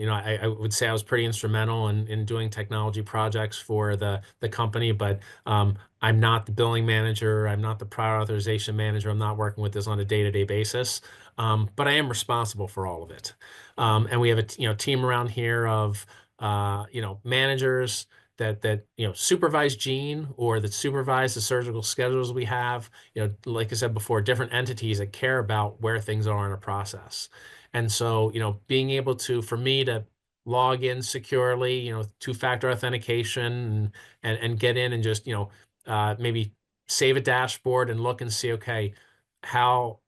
I would say I was pretty instrumental in doing technology projects for the company, but I'm not the billing manager. I'm not the prior authorization manager. I'm not working with this on a day-to-day basis, but I am responsible for all of it. And we have a team around here of managers that supervise Gene or that supervise the surgical schedules we have. Like I said before, different entities that care about where things are in a process. And so, being able for me to log in securely, two-factor authentication and get in and just, maybe save a dashboard and look and see, okay, how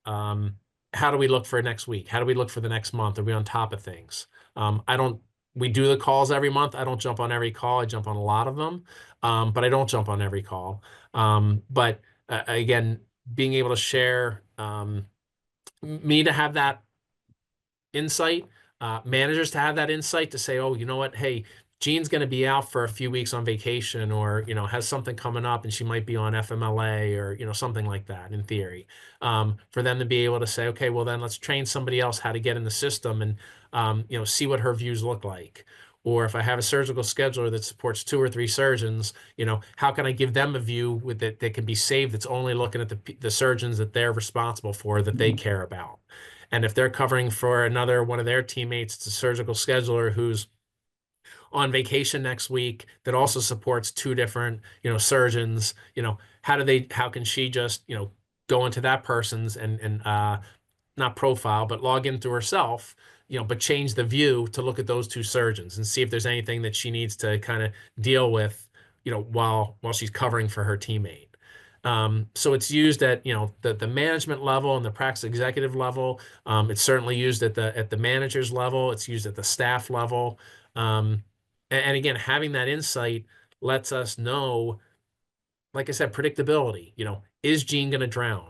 how do we look for next week? How do we look for the next month? Are we on top of things? I don't, we do the calls every month. I don't jump on every call. I jump on a lot of them, but I don't jump on every call. But again, being able to share, me to have that insight, managers to have that insight to say, oh, you know what? Hey, Jean's going to be out for a few weeks on vacation or, has something coming up and she might be on FMLA or, something like that in theory. For them to be able to say, okay, well, then let's train somebody else how to get in the system and, see what her views look like. Or if I have a surgical scheduler that supports 2 or 3 surgeons, how can I give them a view that can be saved that's only looking at the surgeons that they're responsible for, that they care about. And if they're covering for another one of their teammates, it's a surgical scheduler who's on vacation next week that also supports 2 different, surgeons, how can she just, go into that person's and not profile, but log into herself, but change the view to look at those 2 surgeons and see if there's anything that she needs to kind of deal with, while she's covering for her teammate. So it's used at, the management level and the practice executive level. It's certainly used at the manager's level. It's used at the staff level. And again, having that insight lets us know, like I said, predictability. Is Gene going to drown?